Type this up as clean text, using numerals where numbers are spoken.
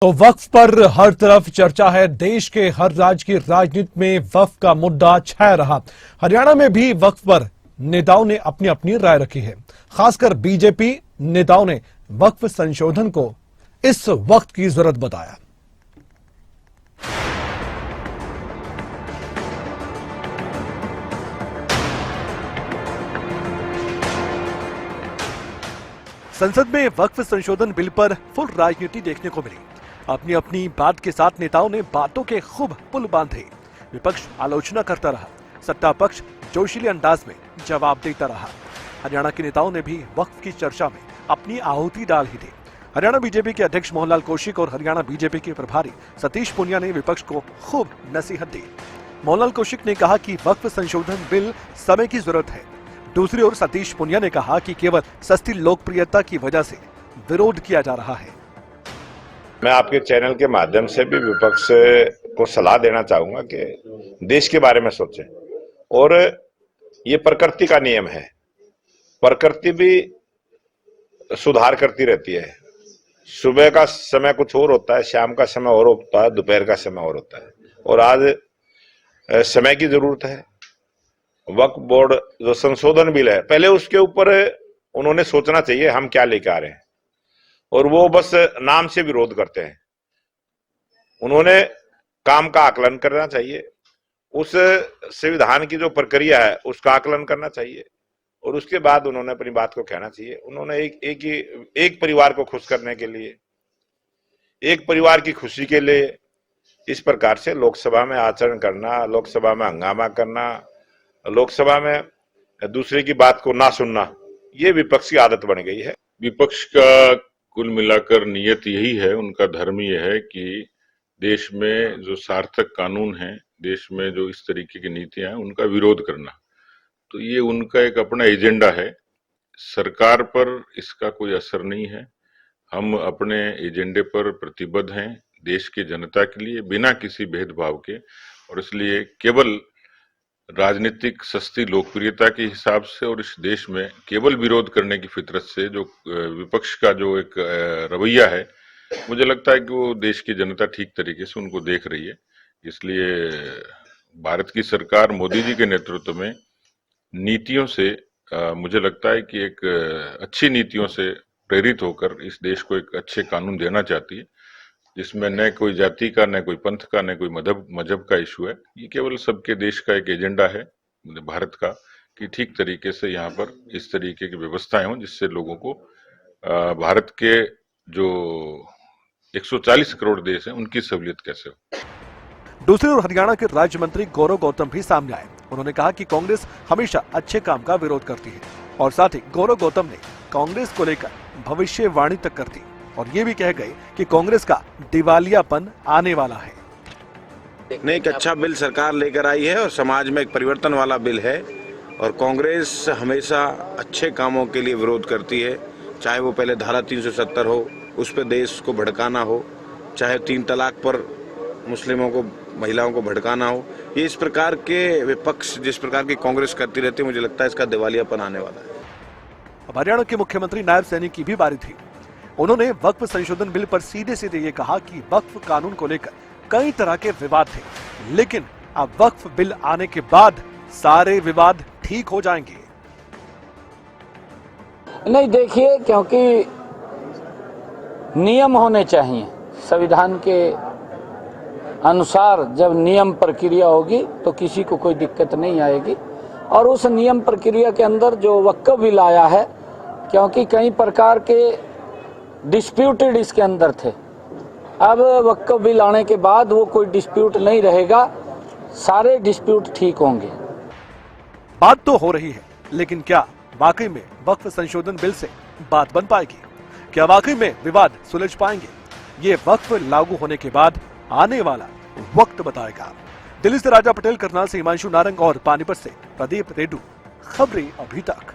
तो वक्फ पर हर तरफ चर्चा है। देश के हर राज्य की राजनीति में वक्फ का मुद्दा छाया रहा। हरियाणा में भी वक्फ पर नेताओं ने अपनी अपनी राय रखी है। खासकर बीजेपी नेताओं ने वक्फ संशोधन को इस वक्त की जरूरत बताया। संसद में वक्फ संशोधन बिल पर फुल राजनीति देखने को मिली। अपनी अपनी बात के साथ नेताओं ने बातों के खूब पुल बांधे। विपक्ष आलोचना करता रहा, सत्ता पक्ष जोशीले अंदाज में जवाब देता रहा। हरियाणा के नेताओं ने भी वक्फ की चर्चा में अपनी आहुति डाल ही दी। हरियाणा बीजेपी के अध्यक्ष मोहनलाल कौशिक और हरियाणा बीजेपी के प्रभारी सतीश पुनिया ने विपक्ष को खूब नसीहत दी। मोहनलाल कौशिक ने कहा कि वक्फ संशोधन बिल समय की जरूरत है। दूसरी ओर सतीश पुनिया ने कहा कि केवल सस्ती लोकप्रियता की वजह से विरोध किया जा रहा है। मैं आपके चैनल के माध्यम से भी विपक्ष को सलाह देना चाहूंगा कि देश के बारे में सोचें। और ये प्रकृति का नियम है, प्रकृति भी सुधार करती रहती है। सुबह का समय कुछ और होता है, शाम का समय और होता है, दोपहर का समय और होता है। और आज समय की जरूरत है। वक्फ बोर्ड जो संशोधन बिल है, पहले उसके ऊपर उन्होंने सोचना चाहिए हम क्या लेकर आ रहे हैं, और वो बस नाम से विरोध करते हैं। उन्होंने काम का आकलन करना चाहिए, उस संविधान की जो प्रक्रिया है उसका आकलन करना चाहिए, और उसके बाद उन्होंने अपनी बात को कहना चाहिए। उन्होंने एक परिवार को खुश करने के लिए, एक परिवार की खुशी के लिए इस प्रकार से लोकसभा में आचरण करना, लोकसभा में हंगामा करना, लोकसभा में दूसरे की बात को ना सुनना, ये विपक्ष की आदत बन गई है। विपक्ष का कुल मिलाकर नियत यही है, उनका धर्म यह है कि देश में जो सार्थक कानून है, देश में जो इस तरीके की नीतियां हैं, उनका विरोध करना। तो ये उनका एक अपना एजेंडा है। सरकार पर इसका कोई असर नहीं है। हम अपने एजेंडे पर प्रतिबद्ध हैं, देश की जनता के लिए, बिना किसी भेदभाव के। और इसलिए केवल राजनीतिक सस्ती लोकप्रियता के हिसाब से और इस देश में केवल विरोध करने की फितरत से जो विपक्ष का जो एक रवैया है, मुझे लगता है कि वो देश की जनता ठीक तरीके से उनको देख रही है। इसलिए भारत की सरकार मोदी जी के नेतृत्व में नीतियों से मुझे लगता है कि एक अच्छी नीतियों से प्रेरित होकर इस देश को एक अच्छे कानून देना चाहती है, जिसमें न कोई जाति का, न कोई पंथ का, न कोई मजहब का इशू है। ये केवल सबके देश का एक एजेंडा है भारत का कि ठीक तरीके से यहाँ पर इस तरीके की व्यवस्थाएं हों जिससे लोगों को भारत के जो 140 करोड़ देश हैं उनकी सहूलियत कैसे हो। दूसरी ओर हरियाणा के राज्य मंत्री गौरव गौतम भी सामने आए। उन्होंने कहा कि कांग्रेस हमेशा अच्छे काम का विरोध करती है, और साथ ही गौरव गौतम ने कांग्रेस को लेकर भविष्यवाणी तक कर दी और ये भी कह गए कि कांग्रेस का दिवालियापन आने वाला है। नहीं, एक अच्छा बिल सरकार लेकर आई है और समाज में एक परिवर्तन वाला बिल है, और कांग्रेस हमेशा अच्छे कामों के लिए विरोध करती है। चाहे वो पहले धारा 370 हो, उस पर देश को भड़काना हो, चाहे 3 तलाक पर मुस्लिमों को, महिलाओं को भड़काना हो। ये इस प्रकार के विपक्ष जिस प्रकार की कांग्रेस करती रहती है, मुझे लगता है इसका दिवालियापन आने वाला है। अब हरियाणा के मुख्यमंत्री नायब सैनी की भी बारी थी। उन्होंने वक्फ संशोधन बिल पर सीधे सीधे ये कहा कि वक्फ कानून को लेकर कई तरह के विवाद थे, लेकिन अब वक्फ बिल आने के बाद सारे विवाद ठीक हो जाएंगे। नहीं, देखिए, क्योंकि नियम होने चाहिए। संविधान के अनुसार जब नियम प्रक्रिया होगी तो किसी को कोई दिक्कत नहीं आएगी। और उस नियम प्रक्रिया के अंदर जो वक्फ बिल आया है, क्योंकि कई प्रकार के डिस्प्यूटेड इसके अंदर थे, अब वक्फ बिल आने के बाद वो कोई डिस्प्यूट नहीं रहेगा, सारे डिस्प्यूट ठीक होंगे। बात तो हो रही है, लेकिन क्या वाकई में वक्फ संशोधन बिल से बात बन पाएगी? क्या वाकई में विवाद सुलझ पाएंगे? ये वक्फ लागू होने के बाद आने वाला वक्त बताएगा। दिल्ली से राजा पटेल, करनाल से हिमांशु नारंग और पानीपत से प्रदीप रेड्डू, खबरें अभी तक।